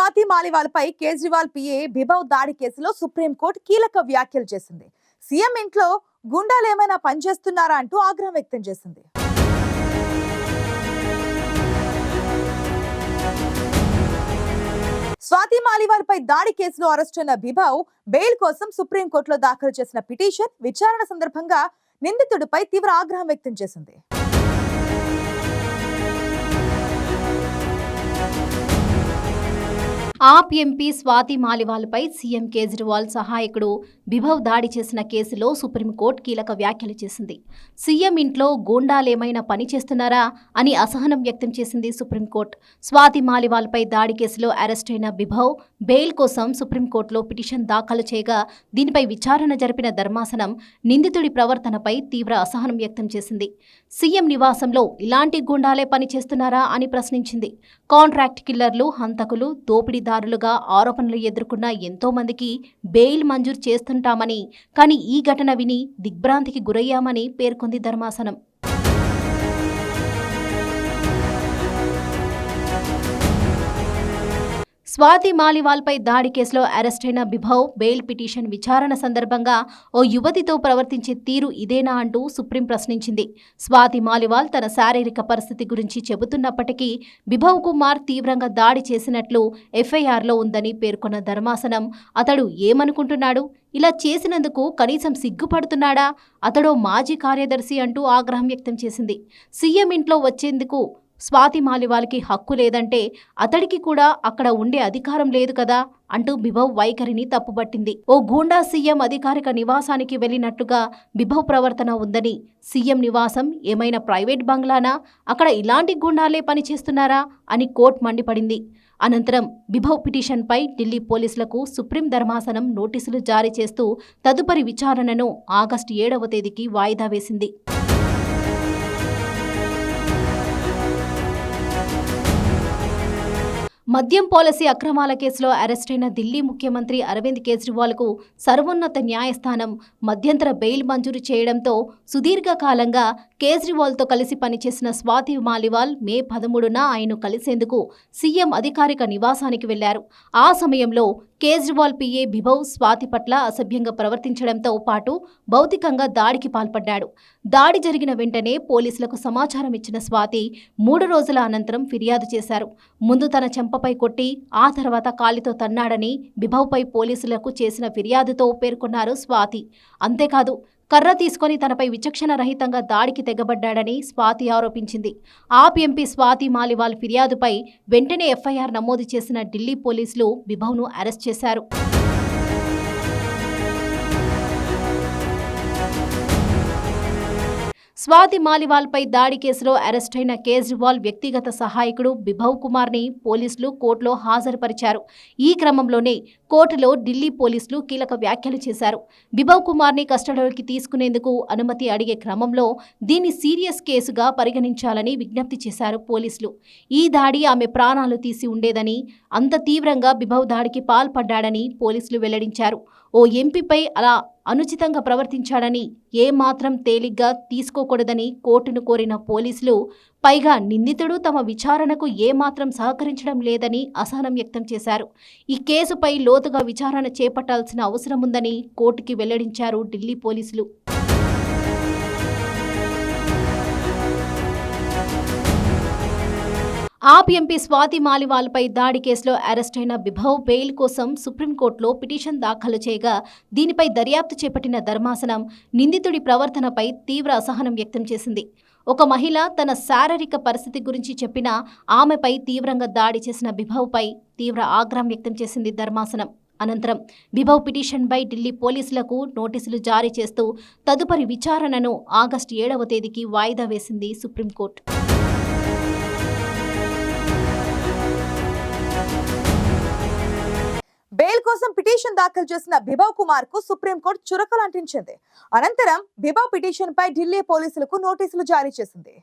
Swathi మాలివాల్పై Kejriwal PA Bibhav దాడి కేసులో supreme court కీలక వ్యాఖ్యలు చేసింది. సీఎం ఇంట్లో గుండాలేమైనా పనిచేస్తున్నారా అంటూ ఆగ్రహం వ్యక్తం చేసింది. స్వాతి మాలివాల్పై దాడి కేసులో అరెస్టైన బిభవ్ బెయిల్ కోసం సుప్రీంకోర్టులో దాఖలు చేసిన పిటిషన్ విచారణ సందర్భంగా నిందితుడిపై తీవ్ర ఆగ్రహం వ్యక్తం చేసింది. ఆప్ ఎంపీ స్వాతి మాలివాల్పై సీఎం కేజ్రీవాల్ సహాయకుడు బిభవ్ దాడి చేసిన కేసులో సుప్రీంకోర్టు కీలక వ్యాఖ్యలు చేసింది. సీఎం ఇంట్లో గూండాలేమైనా పని చేస్తున్నారా అని అసహనం వ్యక్తం చేసింది సుప్రీంకోర్టు. స్వాతి మాలివాల్పై దాడి కేసులో అరెస్టైన బిభవ్ బెయిల్ కోసం సుప్రీంకోర్టులో పిటిషన్ దాఖలు చేయగా దీనిపై విచారణ జరిపిన ధర్మాసనం నిందితుడి ప్రవర్తనపై తీవ్ర అసహనం వ్యక్తం చేసింది. సీఎం నివాసంలో ఇలాంటి గూండాలే పని చేస్తున్నారా అని ప్రశ్నించింది. కాంట్రాక్ట్ కిల్లర్లు, హంతకులు, దోపిడీదారులుగా ఆరోపణలు ఎదుర్కొన్న ఎంతో మందికి బెయిల్ మంజూరు చేస్తుంటామని, కానీ ఈ ఘటన విని దిగ్భ్రాంతికి గురయ్యామని పేర్కొంది ధర్మాసనం. స్వాతి మాలివాల్పై దాడి కేసులో అరెస్టైన బిభవ్ బెయిల్ పిటిషన్ విచారణ సందర్భంగా ఓ యువతితో ప్రవర్తించే తీరు ఇదేనా అంటూ సుప్రీం ప్రశ్నించింది. స్వాతి మాలివాల్ తన శారీరక పరిస్థితి గురించి చెబుతున్నప్పటికీ బిభవ్ కుమార్ తీవ్రంగా దాడి చేసినట్లు ఎఫ్ఐఆర్లో ఉందని పేర్కొన్న ధర్మాసనం అతడు ఏమనుకుంటున్నాడు, ఇలా చేసినందుకు కనీసం సిగ్గుపడుతున్నాడా, అతడో మాజీ కార్యదర్శి అంటూ ఆగ్రహం వ్యక్తం చేసింది. సీఎం ఇంట్లో వచ్చేందుకు స్వాతి మాలివాల్కి హక్కు లేదంటే అతడికి కూడా అక్కడ ఉండే అధికారం లేదు కదా అంటూ బిభవ్ వైఖరిని తప్పుపట్టింది. ఓ గూండా సీఎం అధికారిక నివాసానికి వెళ్లినట్టుగా బిభవ్ ప్రవర్తన ఉందని, సీఎం నివాసం ఏమైనా ప్రైవేట్ బంగ్లానా, అక్కడ ఇలాంటి గూండాలే పనిచేస్తున్నారా అని కోర్టు మండిపడింది. అనంతరం బిభవ్ పిటిషన్పై ఢిల్లీ పోలీసులకు సుప్రీం ధర్మాసనం నోటీసులు జారీ చేస్తూ తదుపరి విచారణను ఆగస్టు 7వ తేదీకి వాయిదా వేసింది. మద్యం పాలసీ అక్రమాల కేసులో అరెస్టైన ఢిల్లీ ముఖ్యమంత్రి అరవింద్ కేజ్రీవాల్కు సర్వోన్నత న్యాయస్థానం మధ్యంతర బెయిల్ మంజూరు చేయడంతో సుదీర్ఘకాలంగా కేజ్రీవాల్తో కలిసి పనిచేసిన స్వాతి మాలివాల్ మే 13న ఆయన్ను కలిసేందుకు సీఎం అధికారిక నివాసానికి వెళ్లారు. ఆ సమయంలో కేజ్రీవాల్ పిఏ బిభవ్ స్వాతి పట్ల అసభ్యంగా ప్రవర్తించడంతో పాటు భౌతికంగా దాడికి పాల్పడ్డాడు. దాడి జరిగిన వెంటనే పోలీసులకు సమాచారం ఇచ్చిన స్వాతి 3 రోజుల అనంతరం ఫిర్యాదు చేశారు. ముందు తన చెంపపై కొట్టి ఆ తర్వాత కాలితో తన్నాడని బిభవ్పై పోలీసులకు చేసిన ఫిర్యాదుతో పేర్కొన్నారు స్వాతి. అంతేకాదు, కర్ర తీసుకొని తనపై విచక్షణ రహితంగా దాడికి తెగబడ్డాడని స్వాతి ఆరోపించింది. ఆప్ ఎంపీ స్వాతి మాలివాల్ ఫిర్యాదుపై వెంటనే ఎఫ్ఐఆర్ నమోదు చేసిన ఢిల్లీ పోలీసులు బిభవ్ను అరెస్ట్ చేశారు. స్వాతి మాలివాల్పై దాడి కేసులో అరెస్టైన కేజ్రీవాల్ వ్యక్తిగత సహాయకుడు బిభవ్ కుమార్ని పోలీసులు కోర్టులో హాజరుపరిచారు. ఈ క్రమంలోనే కోర్టులో ఢిల్లీ పోలీసులు కీలక వ్యాఖ్యలు చేశారు. బిభవ్ కుమార్ని కస్టడీలోకి తీసుకునేందుకు అనుమతి అడిగే క్రమంలో దీన్ని సీరియస్ కేసుగా పరిగణించాలని విజ్ఞప్తి చేశారు పోలీసులు. ఈ దాడి ఆమె ప్రాణాలు తీసి ఉండేదని, అంత తీవ్రంగా బిభవ్ దాడికి పాల్పడ్డాడని పోలీసులు వెల్లడించారు. ఓ ఎంపీపై అలా అనుచితంగా ప్రవర్తించాడని ఏమాత్రం తేలిగ్గా తీసుకోకూడదని కోర్టును కోరిన పోలీసులు, పైగా నిందితుడు తమ విచారణకు ఏమాత్రం సహకరించడం లేదని అసహనం వ్యక్తం చేశారు. ఈ కేసుపై లోతుగా విచారణ చేపట్టాల్సిన అవసరం ఉందని కోర్టుకి వెల్లడించారు ఢిల్లీ పోలీసులు. ఆప్ ఎంపీ స్వాతి మాలివాల్పై దాడి కేసులో అరెస్టైన బిభవ్ బెయిల్ కోసం సుప్రీంకోర్టులో పిటిషన్ దాఖలు చేయగా దీనిపై దర్యాప్తు చేపట్టిన ధర్మాసనం నిందితుడి ప్రవర్తనపై తీవ్ర అసహనం వ్యక్తం చేసింది. ఒక మహిళ తన శారీరక పరిస్థితి గురించి చెప్పినా ఆమెపై తీవ్రంగా దాడి చేసిన బిభవ్పై తీవ్ర ఆగ్రహం వ్యక్తం చేసింది ధర్మాసనం. అనంతరం బిభవ్ పిటిషన్పై ఢిల్లీ పోలీసులకు నోటీసులు జారీ చేస్తూ తదుపరి విచారణను ఆగస్టు 7వ తేదీకి వాయిదా వేసింది సుప్రీంకోర్టు. బెయిల్ కోసం పిటిషన్ దాఖలు చేసిన బిభవ్ కుమార్ కు సుప్రీంకోర్టు చురకలు అంటించింది. అనంతరం బిభవ్ పిటిషన్ పై ఢిల్లీ పోలీసులకు నోటీసులు జారీ చేసింది.